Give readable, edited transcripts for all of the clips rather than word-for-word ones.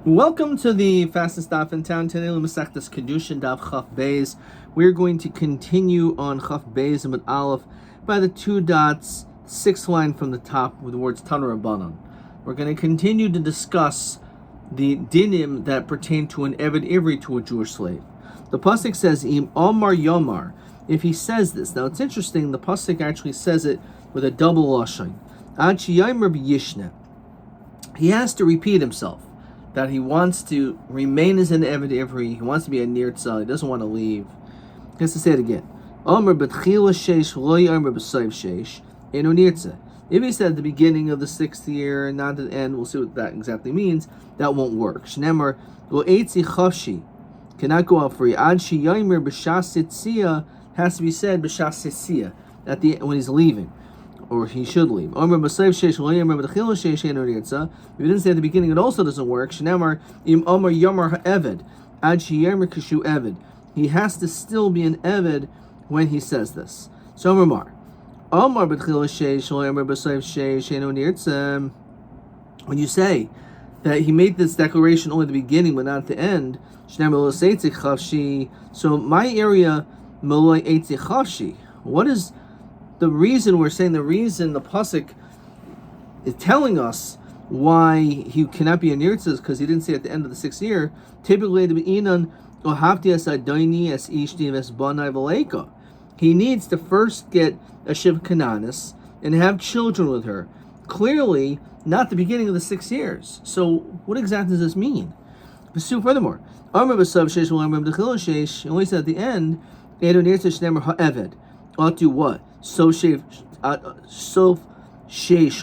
Welcome to the fastest daf in town. Today, Masechtas Kiddushin daf Chaf Beis. We're going to continue on Chaf Beis and with Aleph by the two dots, sixth line from the top with the words Tanu Rabbanon. We're going to continue to discuss the dinim that pertain to an Eved Ivri, to a Jewish slave. The pasuk says, "Im Omar Yomar." If he says this, now it's interesting. The pasuk actually says it with a double lashon. Ad sheyamer b'yishna. He has to repeat himself. That he wants to remain as an Eved Ivri, he wants to be a Nirtzah, he doesn't want to leave. He has to say it again. Omer b'tchila sheish loy omer b'soif sheish enu Nirtzah. If he said at the beginning of the 6th year and not at the end, we'll see what that exactly means, that won't work. Shnemer lo eitzi chavshi cannot go out free. Ad shi yomer b'shas yitzia has to be said b'shas yitzia at the when he's leaving. Or he should leave. If you didn't say at the beginning, it also doesn't work. He has to still be an Eved when he says this. So when you say that he made this declaration only at the beginning but not at the end, so my area, what is the reason we're saying the pasuk is telling us why he cannot be a nirtzah is because he didn't say at the end of the 6th year. Typically, he needs to first get a shiv kananis and have children with her. Clearly, not the beginning of the 6 years. So, what exactly does this mean? Furthermore, only said at the end, ought to what? So sheish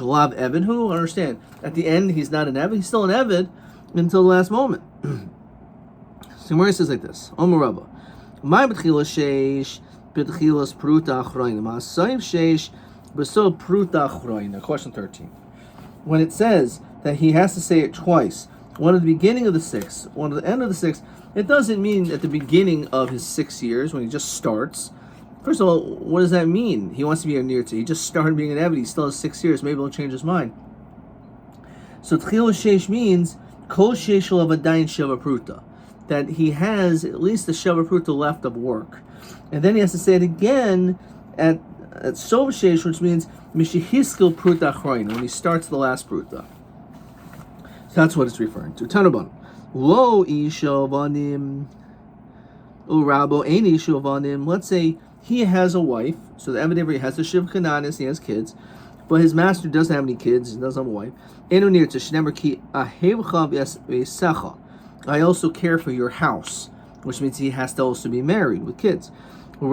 lav Eved. Who understand? At the end, he's not an Eved. He's still an Eved until the last moment. So Mary says like this: Omer Rabbi, my b'tchila sheish b'tchilas pruta achroina ma'asayim sheish b'so pruta achroina. Question 13. When it says that he has to say it twice, one at the beginning of the 6th, one at the end of the 6th, it doesn't mean at the beginning of his 6 years when he just starts. First of all, what does that mean? He wants to be a nirtzah. He just started being an Eved. He still has 6 years. Maybe he'll change his mind. So tchila sheish means kol sheish of adayin sheva pruta, that he has at least the sheva pruta left of work, and then he has to say it again at sov sheish, which means mishihiskil pruta achroin, when he starts the last pruta. So that's what it's referring to. Tanaban lo ishavanim urabo ein ishavanim. Let's say he has a wife, so the Eved Ivri has a shiv kananis, he has kids, but his master doesn't have any kids, he doesn't have a wife. I also care for your house, which means he has to also be married with kids. So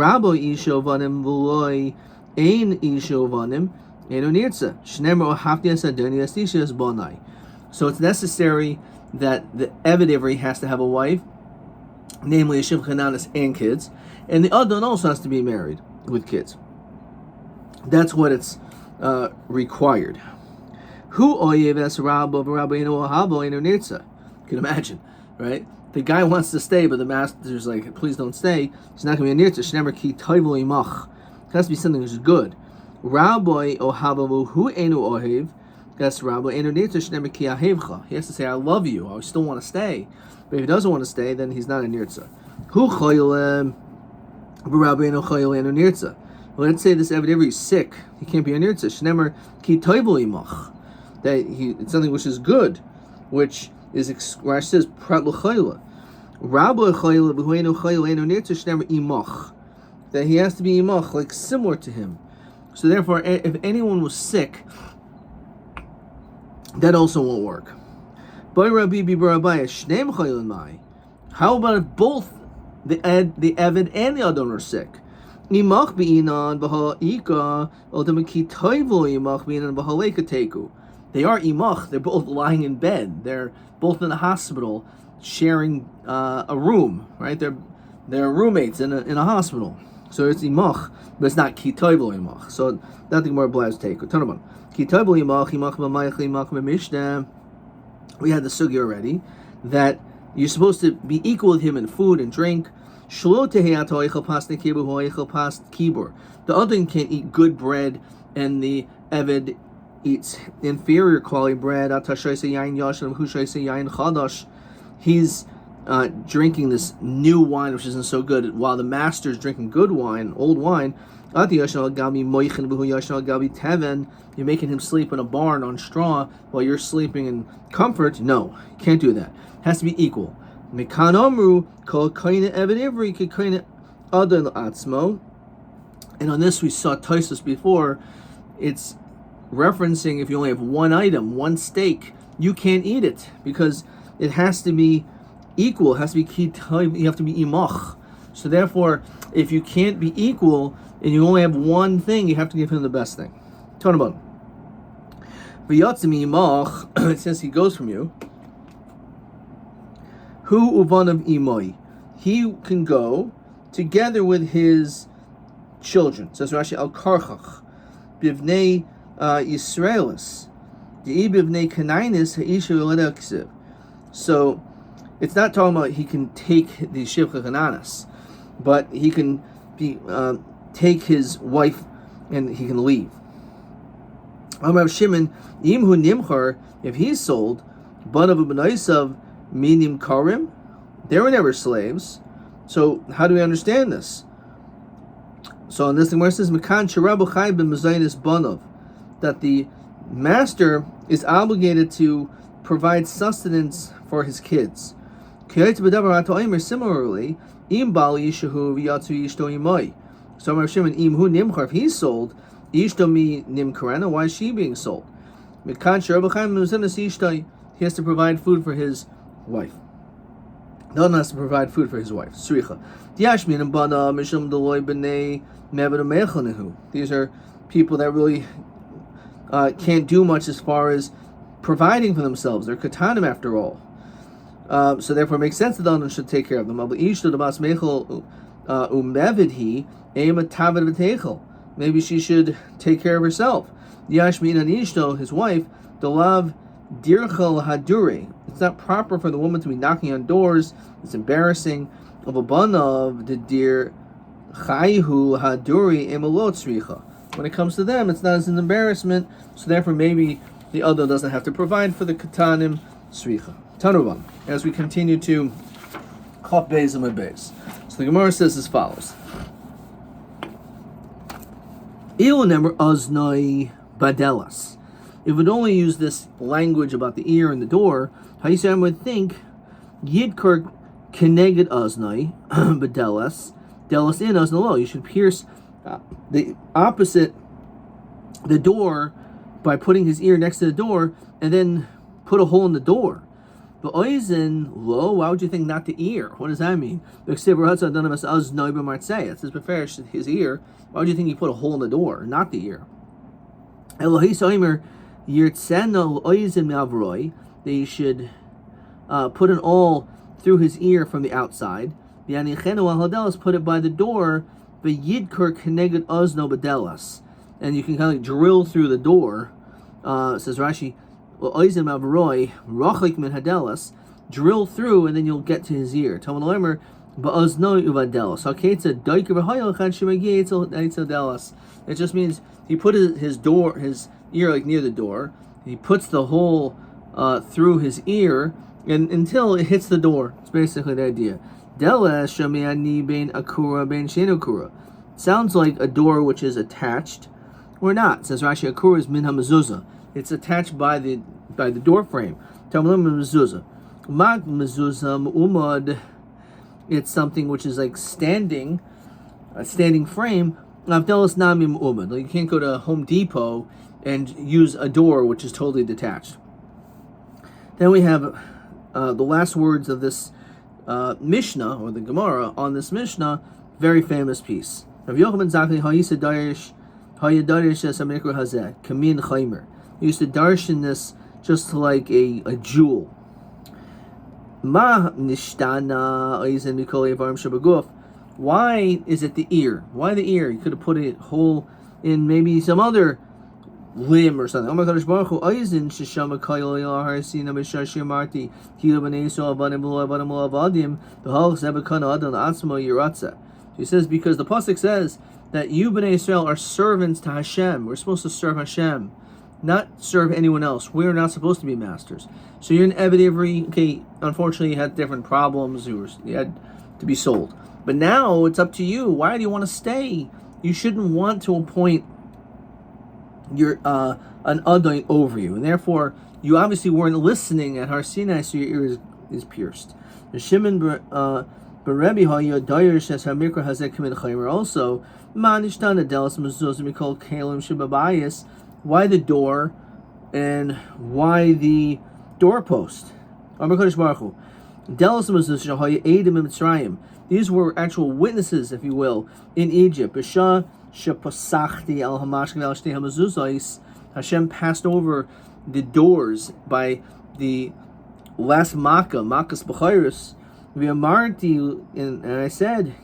it's necessary that the Eved Ivri has to have a wife, namely a shiv kananis and kids, and the Adon also has to be married with kids. That's what it's required. Who oyeves rabbo v'rabbeinu ohavo eno nirtzah? You can imagine, right? The guy wants to stay, but the master's like, please don't stay. He's not going to be a nirtzah. Shnemer ki toivo imach. It has to be something which is good. Rabbi ohavo hu enu ohev. That's rabbi eno nirtzah. Shnemer ki ahevcha. He has to say, I love you. I still want to stay. But if he doesn't want to stay, then he's not a nirtzah. Hu choylem. Let's say this Eved Ivri is sick. He can't be a nirtzah. Shnemer ki toivo imach. That it's something which is good, which is Rashi says prat l'chayla. Rabbi chayla b'huenu chayla eno nirtzah shnemer imach. That he has to be imach, like similar to him. So therefore, if anyone was sick, that also won't work. How about if both the Eved and the Adon are sick? Imach b'inan b'ha'ika ultimately toivo imach b'inan b'ha'leika teku. They are imach. They're both lying in bed. They're both in the hospital, sharing a room. Right? They're roommates in a hospital. So it's imach, but it's not ki toivo imach. So nothing more applies to teku. Tanaban ki toivo imach b'mayach imach b'mishnah. We had the sugi already that you're supposed to be equal with him in food and drink. The other can't eat good bread, and the Eved eats inferior quality bread, he's drinking this new wine, which isn't so good, while the master is drinking good wine, old wine. You're making him sleep in a barn on straw while you're sleeping in comfort. No, you can't do that. It has to be equal. And on this we saw Tosfos before. It's referencing if you only have one item, one steak, you can't eat it because it has to be equal. It has to be you have to be imach. So therefore, if you can't be equal and you only have one thing, you have to give him the best thing. Tonabon. V'yatzim imach. It says he goes from you. Hu uvan of imoi. He can go together with his children. Says Rashi al karchach bivnei Yisraelis the bivnei kanainis ha'isha l'leksiv. So it's not talking about he can take the shivcha kananas, but he can take his wife and he can leave. Amar Shimon imhu nimchar, if he's sold, banav u'benaisav minim karim, they were never slaves. So how do we understand this? So on this thing where it says Mekan Sherabu Chai ben Mezainis Banav, that the master is obligated to provide sustenance for his kids. Similarly, Im Bali Yishahu V'Yatzu Yishto Imai. So Rav Shimon Imhu Nimchar, if he's sold, Yishto Mi Nimkarena, why is she being sold? Mekan Sherabu Chai ben Mezainis Yishtai, he has to provide food for his wife. No one has to provide food for his wife. Sricha. These are people that really can't do much as far as providing for themselves. They're katanim after all. So therefore it makes sense that the owner should take care of them. Maybe she should take care of herself. His wife, Dalav Dirchel Hadure. It's not proper for the woman to be knocking on doors. It's embarrassing. Of a banav the dir chayhu haduri emalot sricha. When it comes to them, it's not as an embarrassment. So therefore, maybe the other doesn't have to provide for the katanim sricha. Tanuvan. As we continue to chaf beis and beis. So the Gemara says as follows: Il number aznoi badelas. If we'd only use this language about the ear and the door, Haisam would think Yidkur Keneged Aznai, Bedelas, Delas in Aznalo. You should pierce the opposite, the door, by putting his ear next to the door and then put a hole in the door. But Oizen lo, why would you think not the ear? What does that mean? It says Beferish his ear. Why would you think he put a hole in the door, not the ear? Elohis they should put an awl through his ear from the outside. Put it by the door. And you can kind of drill through the door. Says Rashi, drill through and then you'll get to his ear. It just means he put his ear like near the door. He puts the hole through his ear and until it hits the door. It's basically the idea. Sounds like a door which is attached or not. It says Rashi, akura is min hamezuzah. It's attached by the door frame. Mezuzah. Mag mezuzah umad. It's something which is like standing, a standing frame. Avdelas namim umad. You can't go to Home Depot and use a door which is totally detached. Then we have the last words of this Mishnah, or the Gemara, on this Mishnah, very famous piece. Rav Yochanan Zakli Kamin Chaimer. He used to darshan this just like a jewel. Ma nishtana oizen mikol yavarim shabaguf. Why is it the ear? Why the ear? You could have put a hole in maybe some other limb or something. The he says because the pasuk says that you Bnei Israel are servants to Hashem. We're supposed to serve Hashem, not serve anyone else. We're not supposed to be masters. So you're an Eved Ivri. Okay, unfortunately, you had different problems. You had to be sold. But now it's up to you. Why do you want to stay? You shouldn't want to appoint your an Adon over you, and therefore you obviously weren't listening at Har Sinai, so your ear is pierced. The Shimon Rabbi also why the door and why the doorpost? These were actual witnesses, if you will, in Egypt. Hashem passed over the doors by the last Makkah's B'chayris. And I said,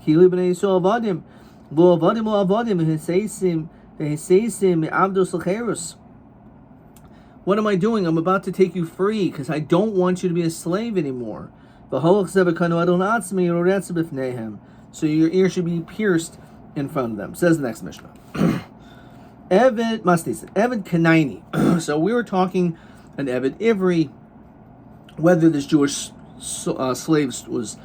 what am I doing? I'm about to take you free because I don't want you to be a slave anymore. So your ear should be pierced in front of them. Says the next Mishnah. Eved Kanaini. So we were talking an Eved Ivri, whether this Jewish slave was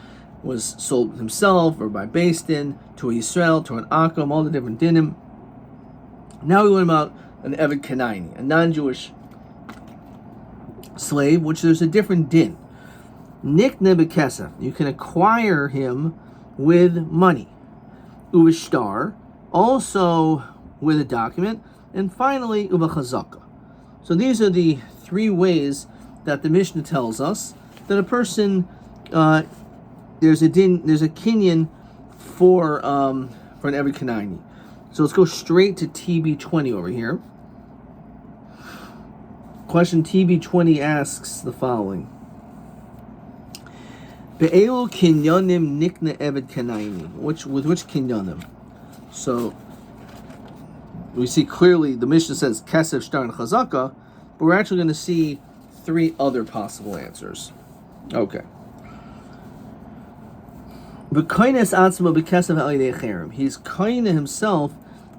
sold himself or by Beis Din to a Yisrael, to an Akum, all the different dinim. Now we learn about an Eved Kanaini, a non-Jewish slave, which there's a different din. Nikne bekesef, you can acquire him with money. Uvishtar, also with a document, and finally uvachazaka. So these are the three ways that the Mishnah tells us that a person there's a kinyan for an Eved Kanaini. So let's go straight to TB20 over here. Question TB20 asks the following. Be'elu kinyanim nikna Eved Kanaini. With which kinyanim? So we see clearly the Mishnah says kesef, shtar, and chazaka, but we're actually going to see three other possible answers. Okay. He's kaina himself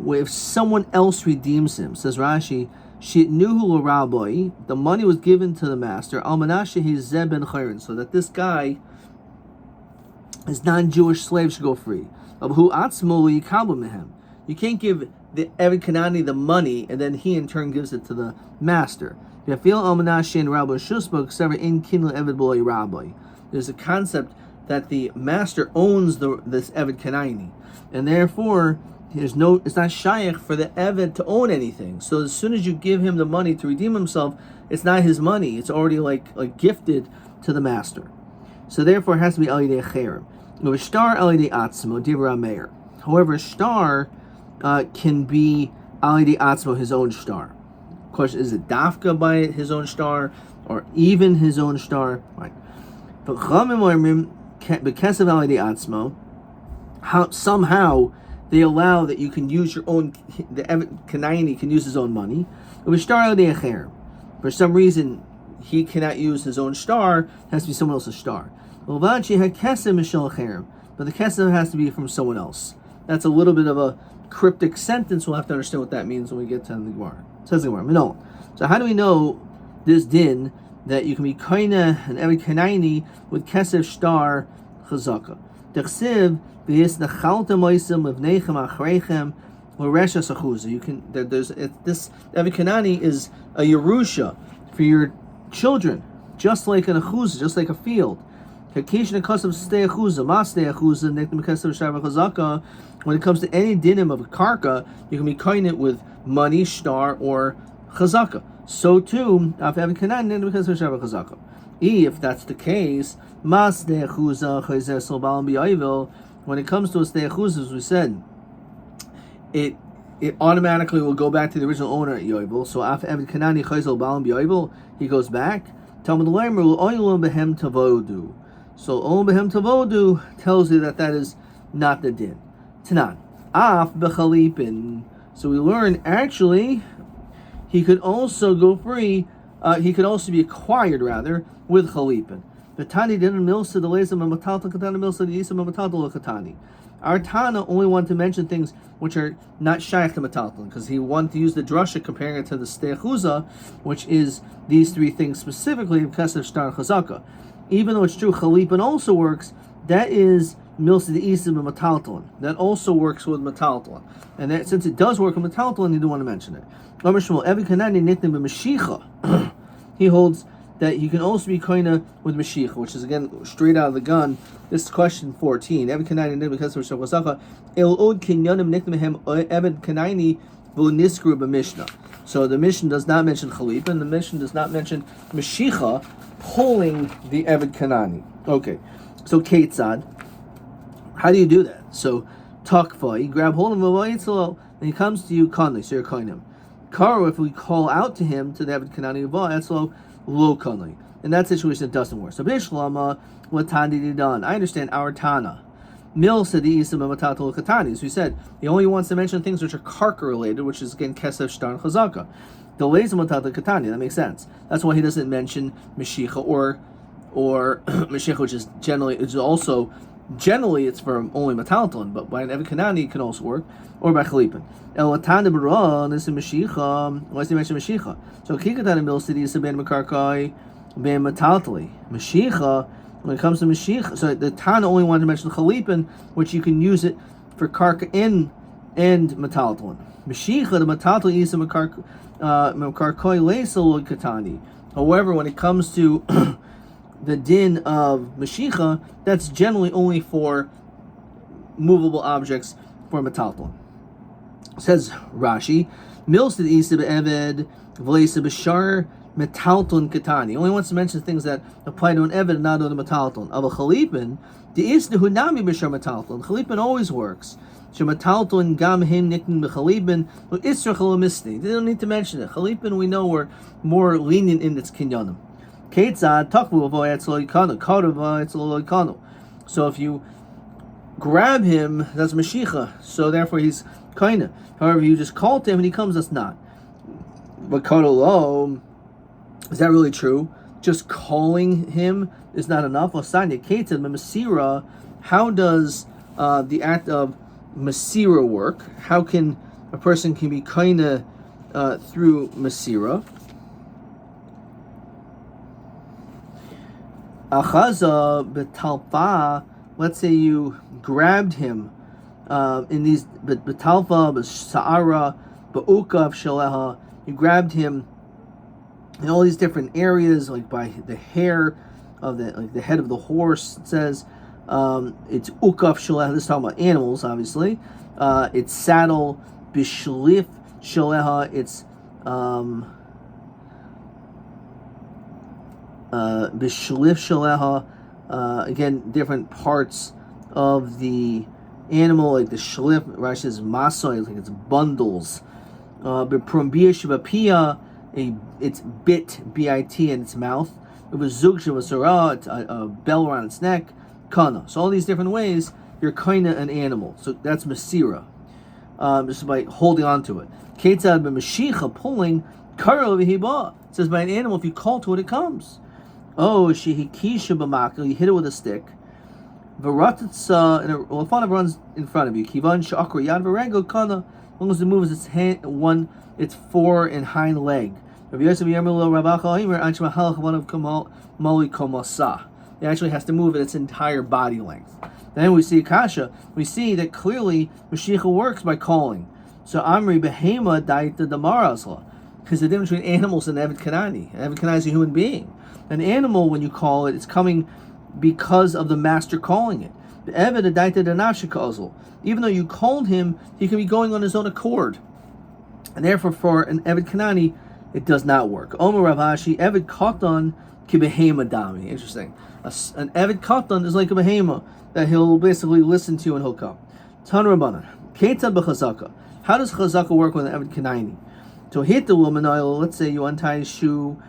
if someone else redeems him. Says Rashi, shitnuhu Rabbi, the money was given to the master, almanashe hizeh ben chayrin, so that this guy, his non-Jewish slave, should go free. You can't give the Eved Kanaani the money and then he in turn gives it to the master. There's a concept that the master owns this Eved Kanaani, and therefore it's not shaykh for the Eved to own anything. So as soon as you give him the money to redeem himself, it's not his money. It's already like gifted to the master. So therefore it has to be al yidei cherem. Shtar al yidei atzmo divra meir. However, shtar can be al yidei atzmo, his own shtar. Question: is it dafka by his own shtar or even his own shtar? Right. But because of al yidei atzmo, somehow they allow that you can use your own. The Eved Kanaani can use his own money. For some reason, he cannot use his own shtar. It has to be someone else's shtar. But the kesef has to be from someone else. That's a little bit of a cryptic sentence. We'll have to understand what that means when we get to the Gemara. It says the Gemara. No. So how do we know this din that you can be kaina and Eved Kanaani with kesef shtar chazaka? Dechsiv v'yisnachaltem oisim livneichem achreichem l'resha sachuza. You can this Eved Kanaani is a yerusha for your children, just like an achuzah, just like a field. When it comes to any dinim of a karka, you can be kainit with money, shtar, or chazaka. So too, if that's the case, when it comes to a steichuz, as we said, it automatically will go back to the original owner at Yovel. So after Eved Kanaani chayzel balam b'yovel, he goes back. Talmud Leimer oilum behem tavodu. So oilum behem tavodu tells you that is not the din. Tanan af bechalipin. So we learn actually he could also go free. He could also be acquired rather with chalipin. The tani didn't milsa the lezim and matalta katana milsa the isam and matalta katani. Our Tana only wanted to mention things which are not shaykh to metalton, because he wanted to use the drasha comparing it to the stechuza, which is these three things specifically because of shtar chazaka. Even though it's true chalipin also works, that is milsa the isim and metalton. That also works with metalton, and that since it does work with metalton, you don't want to mention it. He holds that you can also be koina with Mashiach, which is again straight out of the gun. This is question 14. Eved Kanaini because of Shavasacha El Od Kinyanim Nikmehem Eved Kanaini V'Niskru b'Mishnah. So the Mishnah does not mention Chalip, and the Mishnah does not mention Mashiach pulling the Eved Kanani. Okay, so Ketzad, how do you do that? So Takfa, you grab hold of him, and he comes to you, Kanli, so you're koinim. Karo, if we call out to him to the Eved Kanani Etzlo, low kanli. In that situation, it doesn't work. So Bishlama, what Tani did done? I understand our Tana. Mil said the Isam Matatul Katani. So he said he only wants to mention things which are karka related, which is again Kesef Shtar and Chazaka. The Lays Matatul Katani, that makes sense. That's why he doesn't mention Mashiach or Mashiach, which is generally it's for only Metalton, but by an Eved Kanani it can also work, or by Chalipin. El Atana Bara, this is Mashiach. Why does he mention Mashiach? So Kikatan Mil City is Ben Makarkai, Ben Metaltali. Mashiach, when it comes to Mashiach, so the Tana only wanted to mention Chalipin, which you can use it for Karka and Metalton. Mashiach, the Metaltali is Makarkai Lesel Katani. However, when it comes to the din of Mashiach, that's generally only for movable objects for Metalton. Says Rashi, Mils to the Isa Eved, Vlaisa Bashar, Metalton Katani. Only wants to mention things that apply to an Eved and not to the Metalton. Of a Chalipin, the Isna Hunami Bashar Metalton. Chalipin always works. Shematalton Gam Him Nikin Bechalipin, Isra Chalamisni. They don't need to mention it. Chalipin, we know, we're more lenient in its kinyanim. Ketzad Takvu Avoy Etzlo Ikano, Kodava Etzlo Ikano. So if you grab him, that's Mashiach. So therefore he's kaina. However, you just call to him and he comes, that's not. But Kodolo, is that really true? Just calling him is not enough. Osanya Ketzad Masira, how does the act of Masira work? How can a person can be kaina through Masira? Achaza betalpa. Let's say you grabbed him in these betalpa, b'sa'ara, b'ukav shaleha. You grabbed him in all these different areas, like by the hair of the head of the horse. It says it's ukav shaleha. This is talking about animals, obviously. It's saddle b'shlif shaleha. It's Bishlif Shaleha, again, different parts of the animal, like the shlif, Rashi says masoy, like it's bundles. B'prombia Shabapia, it's bit, B-I-T, in its mouth. It was Zug Shavasara, it's a bell around its neck, Kana. So all these different ways, you're kinda an animal. So that's Masira, just by holding on to it. Ketzad b'Mashiach, pulling, Karo v'hiba. It says by an animal, if you call to it, it comes. Oh, shehikisha b'makil, you hit it with a stick. V'ratatsa, and a lafana runs in front of you. Kivan shakra yad v'regel kana, as long as it moves its hand, its fore and hind leg. It actually has to move at its entire body length. Then we see Kasha. We see that clearly Mashiach works by calling. So Amri behema daita damarasla. Because the difference between animals and Eved Kanani. Eved Kanani is a human being. An animal, when you call it, it's coming because of the master calling it. The Eved Adaita Danashikazel. Even though you called him, he can be going on his own accord. And therefore, for an Eved Kanani, it does not work. Omer Ravashi, Eved Katan Kibehema Dami. Interesting. An Eved Katan is like a behema that he'll basically listen to and he'll come. Tan Rabbanan. Ketzad b'chazaka. How does chazaka work with an Eved Kanani? To hit the woman, let's say you untie his shoe,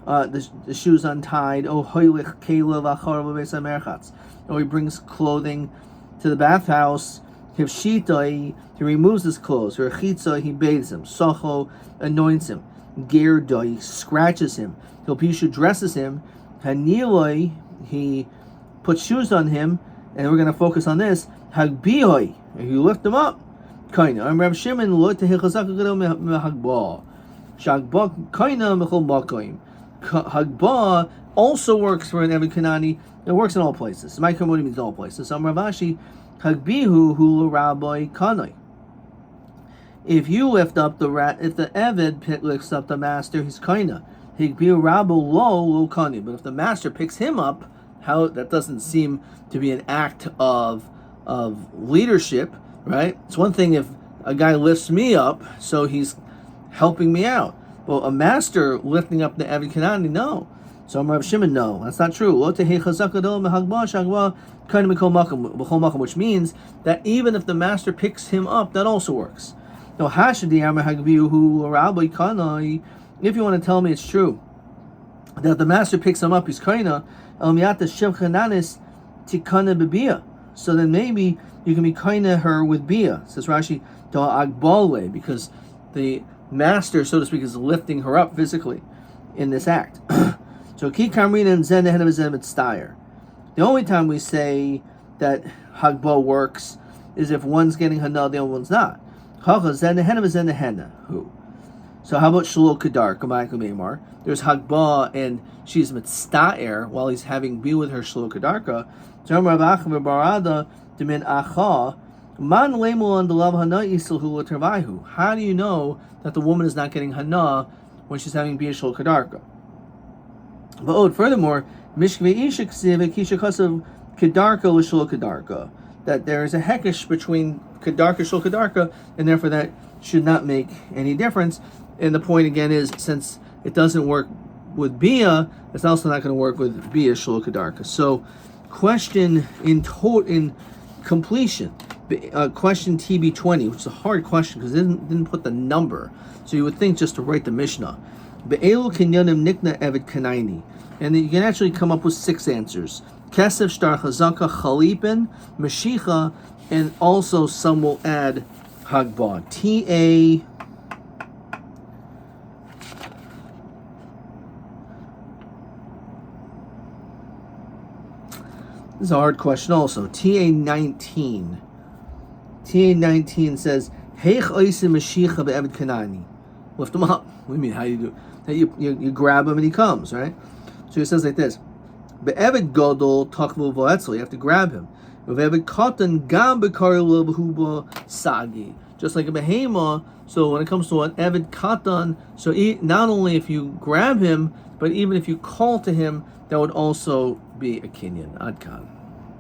the shoe's untied. Oh, hoilich kelev acharav b'beis hamerchatz. Or he brings clothing to the bathhouse. Hivshita, he removes his clothes. Or chitza, he bathes him. Socho, anoints him. Gerda, he scratches him. Hilpishu dresses him. Haniloi, he puts shoes on him. And we're going to focus on this. Hagbihoi, if you lift him up, kaina. I'm Rav Shimon lo tehechazak gadol mehagba. Shagba kaina mechol makoim. Hagba also works for an Eved Kanani. It works in all places. My community means all places. So Ravashi, Hagbihu hulu rabbi kanai. If you lift up the if the Eved lifts up the master, he's kaina. Higbihu rabbi lo kani. But if the master picks him up, how that doesn't seem to be an act of leadership, right? It's one thing if a guy lifts me up, so he's helping me out. But a master lifting up the Eved Kanani, no. So Rav Shimon, no, that's not true. Which means that even if the master picks him up, that also works. No, if you want to tell me it's true that the master picks him up, he's kaina, so then maybe you can be kaina her with bia. Says Rashi, because the master, so to speak, is lifting her up physically in this act. So ki kamrin and zen stire. The only time we say that hagbo works is if one's getting hana, the other one's not. Who? So how about shlo kedarka? There's hagba and she's mitztaer while he's having be with her shlo kedarka. How do you know that the woman is not getting hana when she's having be shlo kedarka? But furthermore, that there is a hekesh between kedarka shul kedarka, and therefore that should not make any difference. And the point again is, since it doesn't work with bia, it's also not going to work with bia shul kedarka. So, question in completion, question TB20, which is a hard question because it didn't put the number. So you would think just to write the Mishnah. Be'elu kinyanim nikna eved kanaini. And you can actually come up with 6 answers. Kesef, shtar, chazaka, chalipin, mashicha, and also some will add hagba. T-A... This is a hard question also. TA19. TA19 says, Heich oisim mashicha be'eved kanani. Lift him up. What do you mean? How do you do? You grab him and he comes, right? So he says like this: Be'eved gadol takvu v'etzel. You have to grab him. Be'eved katan gam b'karil b'huba sagi. Just like a behema. So when it comes to an eved katan, so not only if you grab him, but even if you call to him, that would also be a kinyan. Adkan.